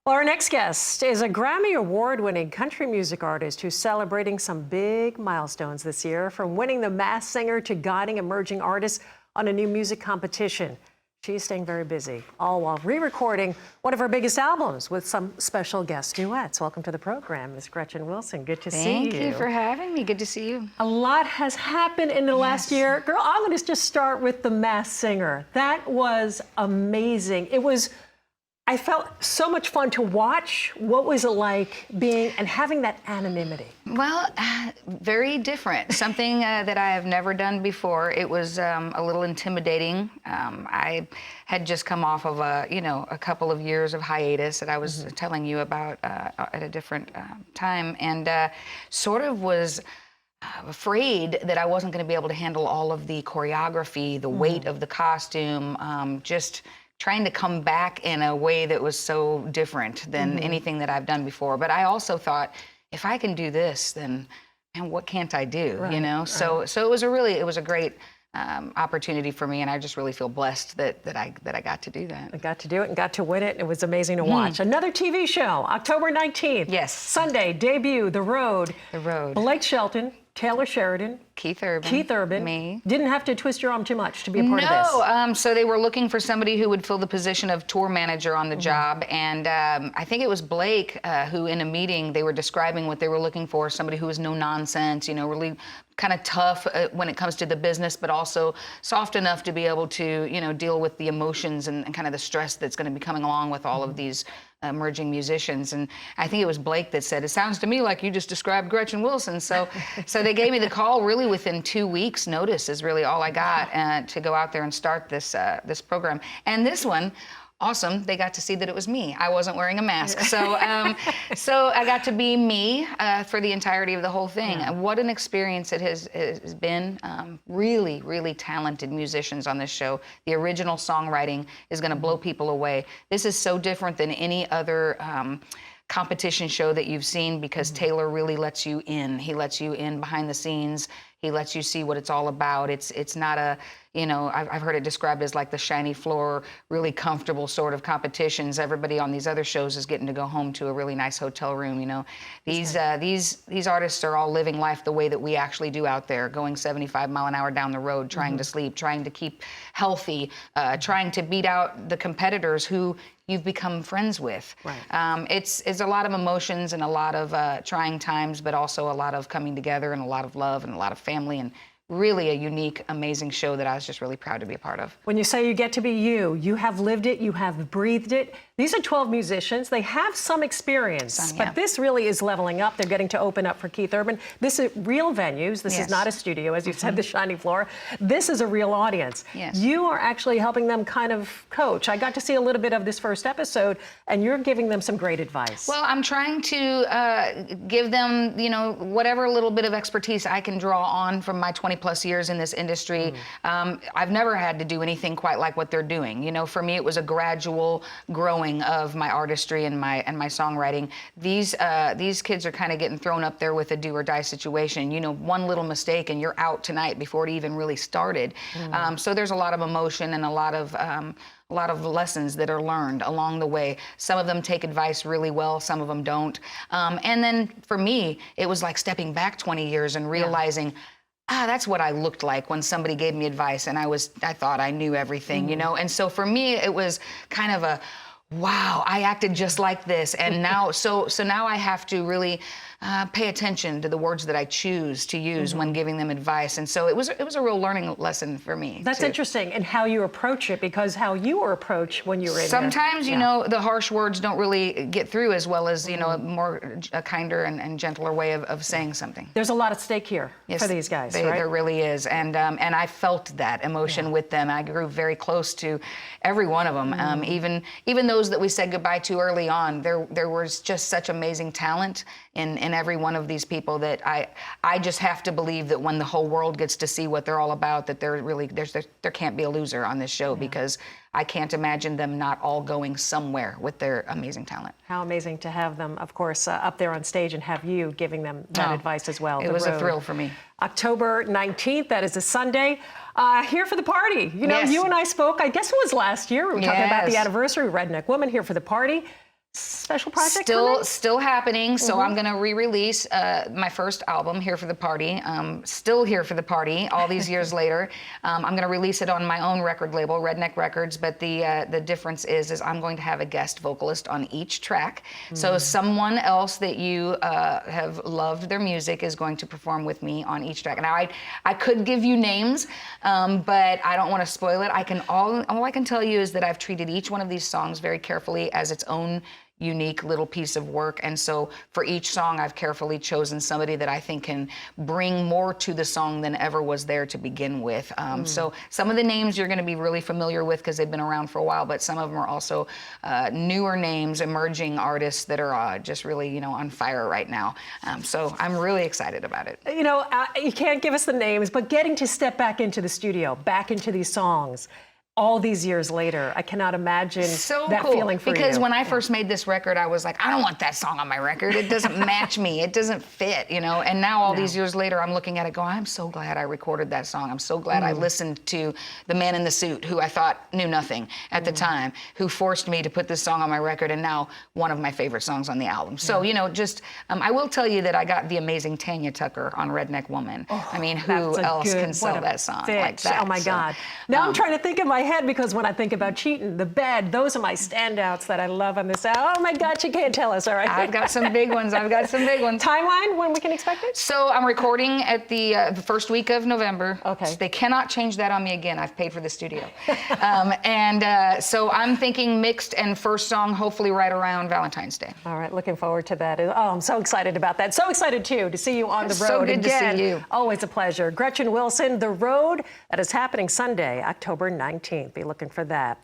Well, our next guest is a Grammy-award-winning country music artist who's celebrating some big milestones this year, from winning the Masked Singer to guiding emerging artists on a new music competition. She's staying very busy, all while re-recording one of her biggest albums with some special guest duets. Welcome to the program, Ms. Gretchen Wilson. Good to see you. Thank you for having me. Good to see you. A lot has happened in the last year. Girl, I'm going to just start with the Masked Singer. That was amazing. I felt so much fun to watch. What was it like being and having that anonymity? Well, very different. Something that I have never done before. It was a little intimidating. I had just come off of a couple of years of hiatus that I was telling you about at a different time, and sort of was afraid that I wasn't going to be able to handle all of the choreography, the weight of the costume, just trying to come back in a way that was so different than anything that I've done before. But I also thought, if I can do this, then man, what can't I do? Right, you know? right. So it was a great opportunity for me, and I just really feel blessed that I got to do that. I got to do it and got to win it. It was amazing to watch. Another TV show, October 19th. Yes. Sunday, debut, The Road. The Road. Blake Shelton, Taylor Sheridan. Keith Urban. Me. Didn't have to twist your arm too much to be a part of this. No, so they were looking for somebody who would fill the position of tour manager on the job, and I think it was Blake who, in a meeting, they were describing what they were looking for, somebody who was no nonsense, you know, really kind of tough when it comes to the business, but also soft enough to be able to, you know, deal with the emotions and kind of the stress that's going to be coming along with all of these emerging musicians. And I think it was Blake that said, "It sounds to me like you just described Gretchen Wilson." So they gave me the call really within 2 weeks notice is really all I got to go out there and start this program. And this one, awesome, they got to see that it was me. I wasn't wearing a mask. So so I got to be me for the entirety of the whole thing. Yeah. And what an experience it has been. Really, really talented musicians on this show. The original songwriting is going to blow people away. This is so different than any other competition show that you've seen, because Taylor really lets you in. He lets you in behind the scenes. He lets you see what it's all about. It's not a, you know, I've heard it described as like the shiny floor, really comfortable sort of competitions. Everybody on these other shows is getting to go home to a really nice hotel room, you know. These artists are all living life the way that we actually do out there, going 75 mile an hour down the road, trying to sleep, trying to keep healthy, trying to beat out the competitors who you've become friends with. Right. It's a lot of emotions and a lot of trying times, but also a lot of coming together and a lot of love and a lot of family, and really a unique, amazing show that I was just really proud to be a part of. When you say you get to be you, you have lived it, you have breathed it. These are 12 musicians. They have some experience, but this really is leveling up. They're getting to open up for Keith Urban. This is real venues. This is not a studio, as you said, the shiny floor. This is a real audience. Yes. You are actually helping them kind of coach. I got to see a little bit of this first episode, and you're giving them some great advice. Well, I'm trying to give them, you know, whatever little bit of expertise I can draw on from my 20+ years in this industry. I've never had to do anything quite like what they're doing. You know, for me, it was a gradual growing of my artistry and my songwriting. These kids are kind of getting thrown up there with a do or die situation. You know, one little mistake and you're out tonight before it even really started. So there's a lot of emotion and a lot of lessons that are learned along the way. Some of them take advice really well, some of them don't. And then for me, it was like stepping back 20 years and realizing, that's what I looked like when somebody gave me advice and I thought I knew everything, you know? And so for me, it was kind of a, wow, I acted just like this. And now, so now I have to really pay attention to the words that I choose to use when giving them advice. And so it was a real learning lesson for me. That's interesting, and how you approach it, because how you were approached when you were in sometimes, you know, the harsh words don't really get through as well as, you know, a kinder and gentler way of saying something. There's a lot at stake here for these guys, right? There really is, and I felt that emotion with them. I grew very close to every one of them, even those that we said goodbye to early on. There was just such amazing talent in every one of these people that I just have to believe that when the whole world gets to see what they're all about, that there can't be a loser on this show, because I can't imagine them not all going somewhere with their amazing talent. How amazing to have them, of course, up there on stage and have you giving them that advice as well. It was a thrill for me. October 19th, that is a Sunday. Here for the party. You know, you and I spoke, I guess it was last year. We were talking about the anniversary. Redneck Woman, here for the party. special project coming? Still happening. So I'm going to re-release my first album, Here for the Party. Still here for the party all these years later. I'm going to release it on my own record label, Redneck Records. But the difference is I'm going to have a guest vocalist on each track. So someone else that you have loved their music is going to perform with me on each track. Now I could give you names, but I don't want to spoil it. All I can tell you is that I've treated each one of these songs very carefully as its own unique little piece of work. And so for each song, I've carefully chosen somebody that I think can bring more to the song than ever was there to begin with. So some of the names you're going to be really familiar with because they've been around for a while, but some of them are also newer names, emerging artists that are just really, on fire right now. So I'm really excited about it. You can't give us the names, but getting to step back into the studio, back into these songs, all these years later, I cannot imagine that feeling for you. Because when I first made this record, I was like, I don't want that song on my record. It doesn't match me. It doesn't fit, And now all these years later, I'm looking at it going, I'm so glad I recorded that song. I'm so glad I listened to the man in the suit, who I thought knew nothing at the time, who forced me to put this song on my record, and now one of my favorite songs on the album. So, I will tell you that I got the amazing Tanya Tucker on Redneck Woman. Who else can sell that song like that? Oh, my God. Now I'm trying to think of my head, because when I think about Cheatin', The Bed, those are my standouts that I love on this album. Oh my God, you can't tell us, all right? I've got some big ones. Timeline, when we can expect it? So I'm recording at the first week of November. Okay. So they cannot change that on me again. I've paid for the studio. So I'm thinking mixed and first song, hopefully right around Valentine's Day. All right, looking forward to that. Oh, I'm so excited about that. So excited, too, to see you on the road so good again. to see you. Always a pleasure. Gretchen Wilson, The Road, that is happening Sunday, October 19th. Be looking for that.